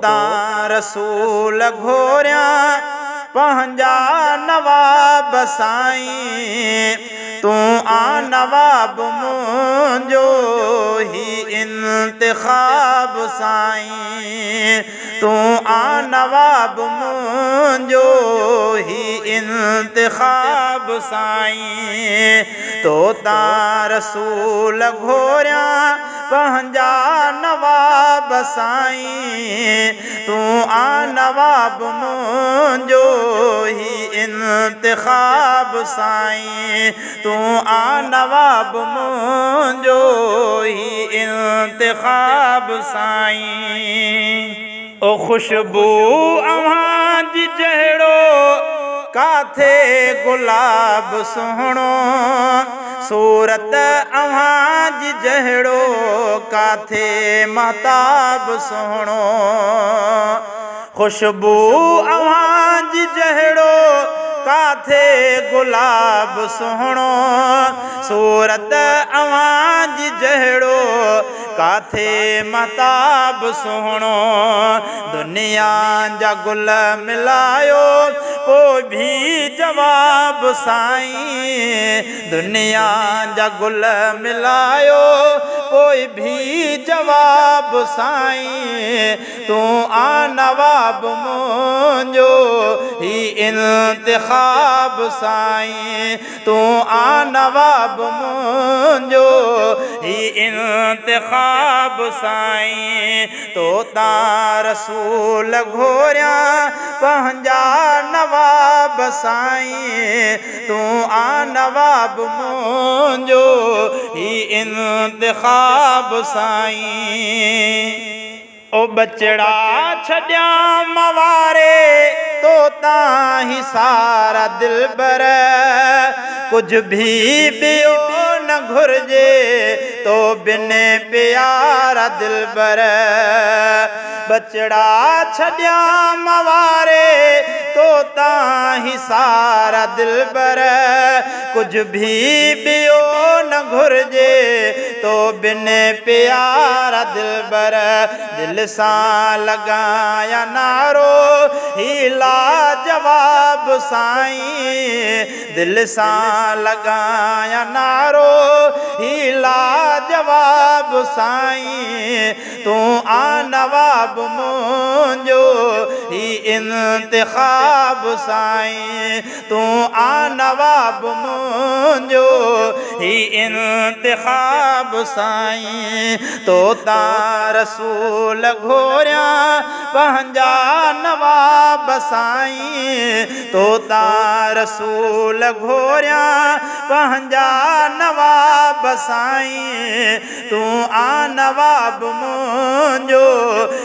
तां रसूल घोरिया पंहिंजा नवाब साईं तू आ नवाब मुंहिंजो ही इंतिखाब साईं तू आ नवाब मुंहिंजो ही इंतिखाब साईं तो तां रसूल घोरिया पंहिंजा नवाब साईं तू आ नवाब मुंहिंजो ही इंतिखाब साईं तू आ नवाब मुंहिंजो ही इंतिखाब साईं ओ खुशबू अव्हां जी जहिड़ो काथे गुलाब सुहिणो सूरत अव्हां जी जहिड़ो काथे महताब सुहिणो खुशबू अव्हां जी जहिड़ो काथे गुलाब सुहिणो सूरत अव्हां जी जहिड़ो काथे महताब सुहिणो दुनिया जा गुल मिलायो पोइ भी जवाब साईं दुनिया जा गुल मिलायो पोइ भी जवाब साईं तू आ नवाब मुंहिंजो ही इंतिखाब साईं तू आ नवाब मुंहिंजो ही इंतिखाब साईं तो तां रसूल घोरिया पंहिंजा नवाब साईं तू आ नवाब मुंहिंजो ही इंतिखाब साईं ओ बचड़ा छॾिया मवारे तो तां ही सारा दिलबर कुछ भी ॿियो न घुर्जे तो बिन प्यारा दिलबर बचड़ा छॾिया मवारे तो तां ही सारा दिलबर कुछ भी ॿियो न घुर्जे तो बिन प्यारा दिलबर दिल सां लॻाया नारो ही लाजवाब साईं दिल सां लॻाया नारो ही लाजवाब साईं तू आ नवाब मुंहिंजो ही इंतिखाब साईं तू आ नवाब मुंहिंजो ही इंतिखाब साईं तो तां रसूल घोरिया पंहिंजा नवाब साईं तो तां रसूल घोरिया पंहिंजा नवाब साईं तू आ नवाब मुंहिंजो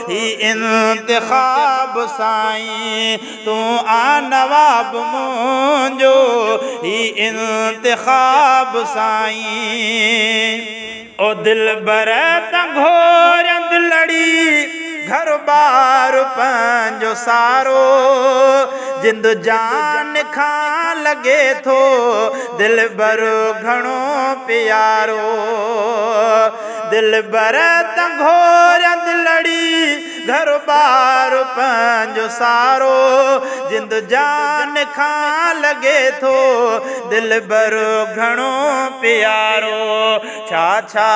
ही इंतिखाब साईं तू आ नवाब मुंहिंजो ही इंतिखाब साईं ओ दिलबर त घोरियंद लड़ी घर बार पंहिंजो सारो जिंद जान खां लॻे थो दिलबर घणो प्यारो दिलबर त घोरियंद लड़ी घर बार पंहिंजो सारो जिंद जान खां लॻे थो दिलबर घणो प्यारो छा छा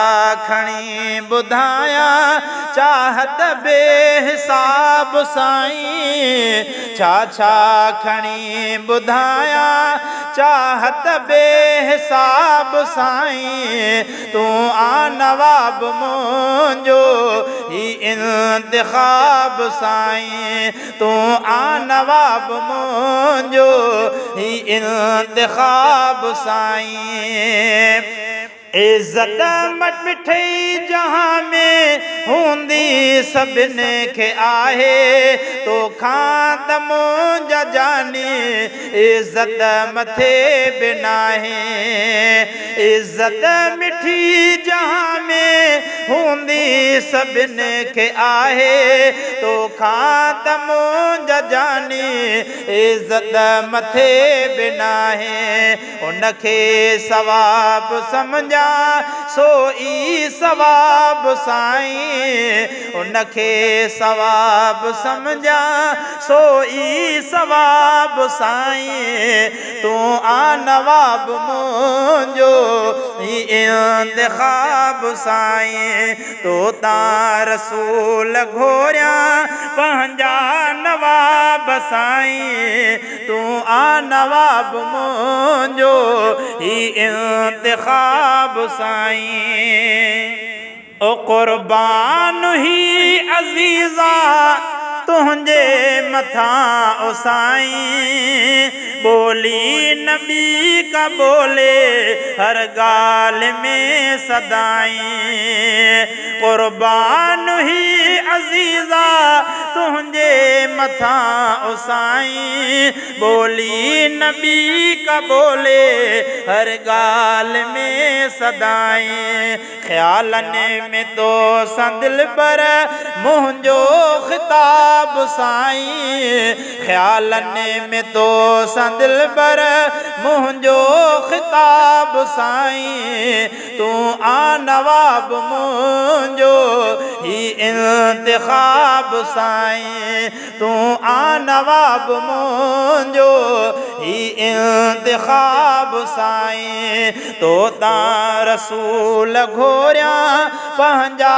खणी ॿुधायां चाहत बेहिसाब साईं छा छा खणी ॿुधायां चाहत बेहिसाब साईं तू आ नवाब मुंहिंजो ही इंतिखाब साईं तू आ नवाब मुंहिंजो ही इंतिखाब साईं इज़्ज़त मट मिठई जहां में हूंदी सभिनी खे आहे तोखां त मुंहिंजा जानी इज़्ज़त मथे बि नाहे इज़्ज़त मिठी जहां में हूंदी सभिनी खे आहे तोखां त मुंहिंजा जानी इज़त मथे बि नाहे उनखे सवाब सम्झा सो ई सवाब साईं उनखे सवाब सम्झा सो ई सवाब साईं तूं आ नवाब मुंहिंजो इंतिखाब साईं तो तां रसूल घोरिया पंहिंजा नवाब साईं तूं आ नवाब मुंहिंजो ही इंतिखाब साईं ओ क़ुर्बान ही अज़ीज़ा तुंहिंजे मथां ओ साईं बोली नबी का बोले हर ॻाल्हि में सदाईं क़ुर्बान ही अज़ीज़ा तुंहिंजे मथां ओ साईं बोली नबी का बोले हर ॻाल्हि में सदाईं ख़्यालनि में तो संदिल पर मुंहिंजो ख़िताब साईं ख़्यालनि में तो संदिल पर मुंहिंजो ख़िताब साईं तूं आ नवाब मुंहिंजो ही इंतिखाब साईं तूं आ नवाब मुंहिंजो ही इंतिखाब साईं तो तां रसूल घोरिया पंहिंजा